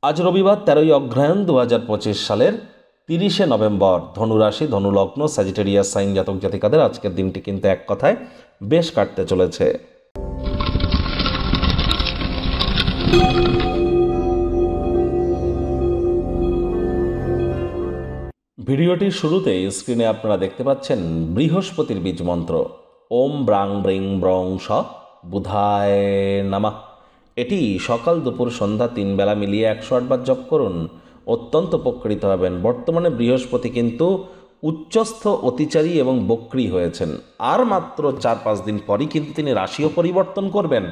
আজ রবিবার 13ই অগ্রহায়ণ 2025 সালের 30শে নভেম্বর। ধনুরাশি, ধনুলগ্ন, স্যাজিটেরিয়াস সাইন জাতক জাতিকাদের আজকের দিনটি কিন্তু এক কথায় বেশ কাটতে চলেছে। ভিডিওটির শুরুতেই স্ক্রিনে আপনারা দেখতে পাচ্ছেন বৃহস্পতির বীজ মন্ত্র ওম ব্রাং ব্রিং ব্রং স বুধায় নামা। এটি সকাল দুপুর সন্ধ্যা 3 বেলা মিলিয়ে 108 বার জপ করুন, অত্যন্ত উপকৃত হবেন। বর্তমানে বৃহস্পতি কিন্তু উচ্চস্থ, অতিচারী এবং বক্রী হয়েছেন। আর মাত্র 4-5 দিন পরই কিন্তু তিনি রাশিও পরিবর্তন করবেন।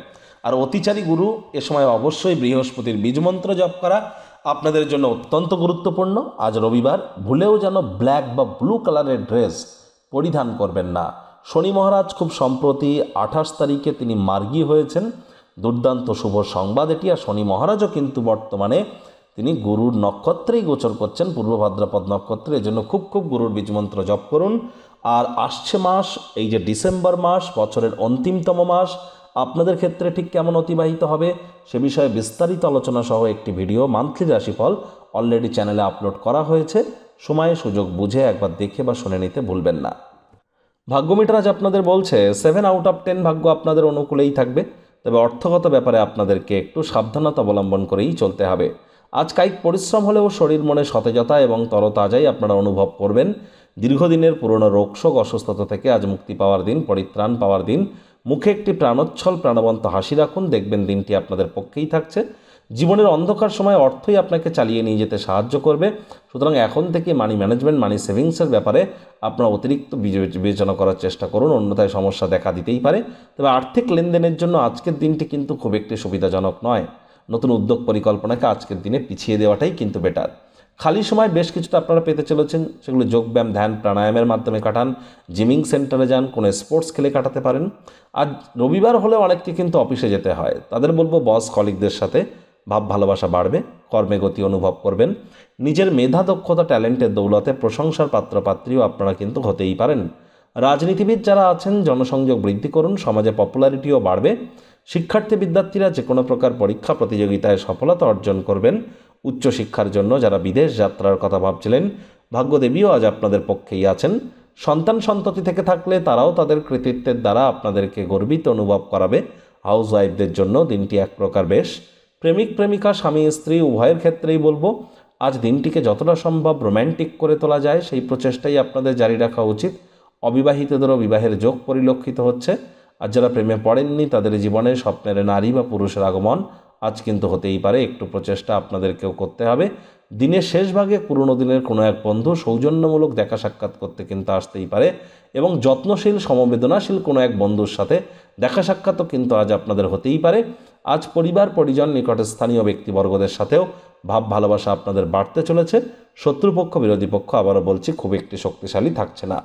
আর অতিচারী গুরু এ সময় অবশ্যই বৃহস্পতির বীজমন্ত্র জপ করা আপনাদের জন্য অত্যন্ত গুরুত্বপূর্ণ। আজ রবিবার ভুলেও যেন ব্ল্যাক বা ব্লু কালারের ড্রেস পরিধান করবেন না। শনি মহারাজ খুব সম্প্রতি 28 তারিখে তিনি মার্গী হয়েছেন, দুর্দান্ত শুভ সংবাদ এটি। আর শনি মহারাজও কিন্তু বর্তমানে তিনি গুরুর নক্ষত্রেই গোচর করছেন, পূর্ব ভাদ্রপদ নক্ষত্রে। এজন্য খুব গুরুর বীজমন্ত্র জপ করুন। আর আসছে মাস, এই যে ডিসেম্বর মাস, বছরের অন্তিমতম মাস, আপনাদের ক্ষেত্রে ঠিক কেমন অতিবাহিত হবে সে বিষয়ে বিস্তারিত আলোচনা সহ একটি ভিডিও মান্থলি রাশিফল অলরেডি চ্যানেলে আপলোড করা হয়েছে। সময় সুযোগ বুঝে একবার দেখে বা শুনে নিতে ভুলবেন না। ভাগ্যমিটার আজ আপনাদের বলছে 7 আউট অফ 10 ভাগ্য আপনাদের অনুকূলেই থাকবে, তবে অর্থগত ব্যাপারে আপনাদেরকে একটু সাবধানতা অবলম্বন করেই চলতে হবে। আজ কায়িক পরিশ্রম হলেও শরীর মনে সতেজতা এবং তরতাজাই আপনারা অনুভব করবেন। দীর্ঘদিনের পুরনো রোগশোক, অসুস্থতা থেকে আজ মুক্তি পাওয়ার দিন, পরিত্রাণ পাওয়ার দিন। মুখে একটি প্রাণোচ্ছল প্রাণবন্ত হাসি রাখুন, দেখবেন দিনটি আপনাদের পক্ষেই থাকছে। জীবনের অন্ধকার সময় অর্থই আপনাকে চালিয়ে নিয়ে যেতে সাহায্য করবে। সুতরাং এখন থেকে মানি ম্যানেজমেন্ট, মানি সেভিংসের ব্যাপারে আপনারা অতিরিক্ত বিবেচনা করার চেষ্টা করুন, অন্যথায় সমস্যা দেখা দিতেই পারে। তবে আর্থিক লেনদেনের জন্য আজকের দিনটি কিন্তু খুব একটি সুবিধাজনক নয়। নতুন উদ্যোগ পরিকল্পনাকে আজকের দিনে পিছিয়ে দেওয়াটাই কিন্তু বেটার। খালি সময় বেশ কিছুটা আপনারা পেতে চলেছেন, সেগুলো যোগব্যায়াম, ধ্যান, প্রাণায়ামের মাধ্যমে কাটান, জিমিং সেন্টারে যান, কোনো স্পোর্টস খেলে কাটাতে পারেন। আজ রবিবার হলেও অনেককে কিন্তু অফিসে যেতে হয়, তাদের বলবো বস কলিগদের সাথে ভাব ভালোবাসা বাড়বে, কর্মে গতি অনুভব করবেন। নিজের মেধা, দক্ষতা, ট্যালেন্টের দৌলতে প্রশংসার পাত্রপাত্রীও আপনারা কিন্তু হতেই পারেন। রাজনীতিবিদ যারা আছেন জনসংযোগ বৃদ্ধি করুন, সমাজে পপুলারিটিও বাড়বে। শিক্ষার্থী বিদ্যার্থীরা যে কোনো প্রকার পরীক্ষা প্রতিযোগিতায় সফলতা অর্জন করবেন। উচ্চশিক্ষার জন্য যারা বিদেশ যাত্রার কথা ভাবছিলেন, ভাগ্যদেবীও আজ আপনাদের পক্ষেই আছেন। সন্তান সন্ততি থেকে থাকলে তারাও তাদের কৃতিত্বের দ্বারা আপনাদেরকে গর্বিত অনুভব করাবে। হাউস ওয়াইফদের জন্য দিনটি এক প্রকার বেশ। প্রেমিক প্রেমিকা, স্বামী স্ত্রী উভয়ের ক্ষেত্রেই বলবো আজ দিনটিকে যতটা সম্ভব রোম্যান্টিক করে তোলা যায় সেই প্রচেষ্টাই আপনাদের জারি রাখা উচিত। অবিবাহিতদেরও বিবাহের যোগ পরিলক্ষিত হচ্ছে। আর যারা প্রেমে পড়েননি তাদের জীবনে স্বপ্নের নারী বা পুরুষের আগমন আজ কিন্তু হতেই পারে। একটু প্রচেষ্টা আপনাদেরকেও করতে হবে। দিনের শেষ ভাগে পুরনো দিনের কোনো এক বন্ধু সৌজন্যমূলক দেখা সাক্ষাৎ করতে কিন্তু আসতেই পারে, এবং যত্নশীল সমবেদনাশীল কোনো এক বন্ধুর সাথে দেখা সাক্ষাৎও কিন্তু আজ আপনাদের হতেই পারে। আজ পরিবার পরিজন, নিকটে স্থানীয় ব্যক্তিবর্গদের সাথেও ভাব ভালোবাসা আপনাদের বাড়তে চলেছে। শত্রুপক্ষ, বিরোধী পক্ষ, আবারও বলছি, খুব একটি শক্তিশালী থাকছে না।